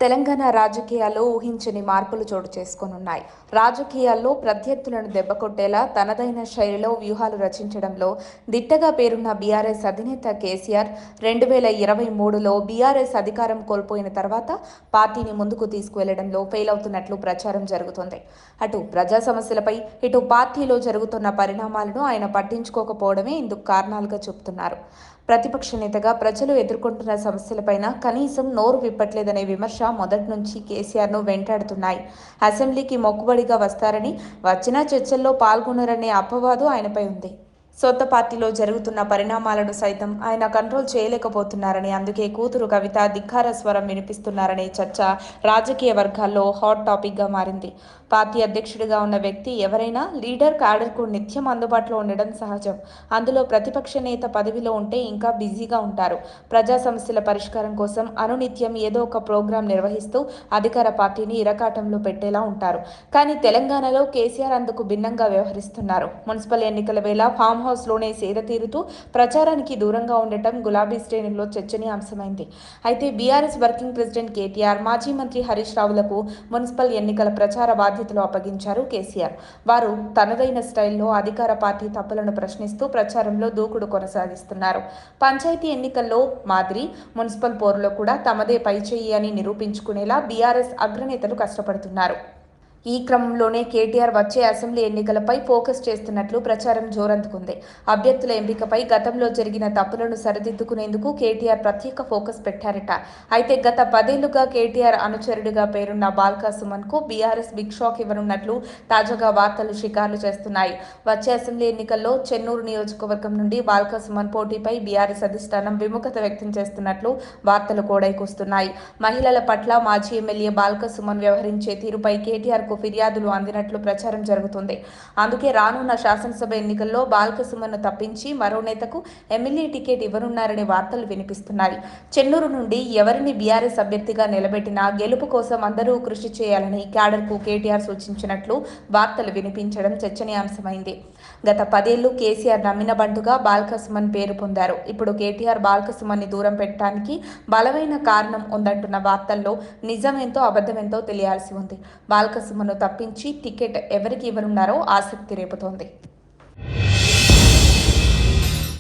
తెలంగాణ రాజకీయాల్లో ఊహించని మార్పులు చోటు చేసుకోనున్నాయి. రాజకీయాల్లో ప్రత్యర్థులను దెబ్బకొట్టేలా తనదైన శైలిలో వ్యూహాలు రచించడంలో దిట్టగా పేరున్న బీఆర్ఎస్ అధినేత కేసీఆర్ 2023లో బీఆర్ఎస్ అధికారం కోల్పోయిన తర్వాత పార్టీని ముందుకు తీసుకువెళ్లడంలో ఫెయిల్ అవుతున్నట్లు ప్రచారం జరుగుతోంది. అటు ప్రజా సమస్యలపై, ఇటు పార్టీలో జరుగుతున్న పరిణామాలను ఆయన పట్టించుకోకపోవడమే ఇందుకు కారణాలుగా చెబుతున్నారు. ప్రతిపక్ష నేతగా ప్రజలు ఎదుర్కొంటున్న సమస్యలపైన కనీసం నోరు విప్పట్లేదనే విమర్శ మొదటి నుంచి కేసీఆర్ను వెంటాడుతున్నాయి. అసెంబ్లీకి మొక్కుబడిగా వస్తారని, వచ్చిన చర్చల్లో పాల్గొనరనే అపవాదు ఆయనపై ఉంది. సొంత పార్టీలో జరుగుతున్న పరిణామాలను సైతం ఆయన కంట్రోల్ చేయలేకపోతున్నారని, అందుకే కూతురు కవిత ధిక్కార స్వరం వినిపిస్తున్నారనే చర్చ రాజకీయ వర్గాల్లో హాట్ టాపిక్గా మారింది. పార్టీ అధ్యక్షుడిగా ఉన్న వ్యక్తి ఎవరైనా లీడర్ క్యాడర్కు నిత్యం అందుబాటులో ఉండడం సహజం. అందులో ప్రతిపక్ష నేత పదవిలో ఉంటే ఇంకా బిజీగా ఉంటారు. ప్రజా సమస్యల పరిష్కారం కోసం అనునిత్యం ఏదో ఒక ప్రోగ్రాం నిర్వహిస్తూ అధికార పార్టీని ఇరకాటంలో పెట్టేలా ఉంటారు. కానీ తెలంగాణలో కేసీఆర్ అందుకు భిన్నంగా వ్యవహరిస్తున్నారు. మున్సిపల్ ఎన్నికల వేళ ఫామ్ హౌస్లోనే సేద తీరుతూ ప్రచారానికి దూరంగా ఉండటం గులాబీ శ్రేణుల్లో చర్చనీయాంశమైంది. అయితే బీఆర్ఎస్ వర్కింగ్ ప్రెసిడెంట్ కేటీఆర్, మాజీ మంత్రి హరీష్ రావులకు మున్సిపల్ ఎన్నికల ప్రచార బాధ్యతలు అప్పగించారు కేసీఆర్. వారు తనదైన స్టైల్లో అధికార పార్టీ తప్పులను ప్రశ్నిస్తూ ప్రచారంలో దూకుడు కొనసాగిస్తున్నారు. పంచాయతీ ఎన్నికల్లో మాదిరి మున్సిపల్ పోరులో కూడా తమదే పైచేయి అని నిరూపించుకునేలా బీఆర్ఎస్ అగ్రనేతలు కష్టపడుతున్నారు. ఈ క్రమంలోనే కేటీఆర్ వచ్చే అసెంబ్లీ ఎన్నికలపై ఫోకస్ చేస్తున్నట్లు ప్రచారం జోరందుకుంది. అభ్యర్థుల ఎంపికపై గతంలో జరిగిన తప్పులను సరిదిద్దుకునేందుకు కేటీఆర్ ప్రత్యేక ఫోకస్ పెట్టారట. అయితే గత 10 ఏళ్లుగా కేటీఆర్ అనుచరుడిగా పేరున్న బాల్కా సుమన్కు బీఆర్ఎస్ బిగ్ షాక్ ఇవ్వనున్నట్లు తాజాగా వార్తలు షికార్లు చేస్తున్నాయి. వచ్చే అసెంబ్లీ ఎన్నికల్లో చెన్నూరు నియోజకవర్గం నుండి బాల్కా సుమన్ పోటీపై బీఆర్ఎస్ అధిష్టానం విముఖత వ్యక్తం చేస్తున్నట్లు వార్తలు కోడైకొస్తున్నాయి. మహిళల పట్ల మాజీ ఎమ్మెల్యే బాల్కా సుమన్ వ్యవహరించే తీరుపై కేటీఆర్కు ఫిర్యాదులు అందినట్లు ప్రచారం జరుగుతుంది. అందుకే రానున్న శాసనసభ ఎన్నికల్లో బాల్క సుమన్ను తప్పించి మరో నేతకు ఎమ్మెల్యే టికెట్ ఇవ్వనున్నారనే వార్తలు వినిపిస్తున్నాయి. చెన్నూరు నుండి ఎవరిని బీఆర్ఎస్ అభ్యర్థిగా నిలబెట్టినా గెలుపు కోసం అందరూ కృషి చేయాలని క్యాడర్కు కేటీఆర్ సూచించినట్లు వార్తలు వినిపించడం చర్చనీయాంశమైంది. గత 10 ఏళ్లు కేసీఆర్ నమ్మిన బంటుగా బాల్క సుమన్ పేరు పొందారు. ఇప్పుడు కేటీఆర్ బాల్క సుమన్ని దూరం పెట్టడానికి బలమైన కారణం ఉందంటున్న వార్తల్లో నిజమేంతో అబద్ధమేంతో తెలియాల్సి ఉంది. బాల్క సుమన్ను తప్పించి టికెట్ ఎవరికి ఇవ్వనున్నారో ఆసక్తి రేపుతోంది.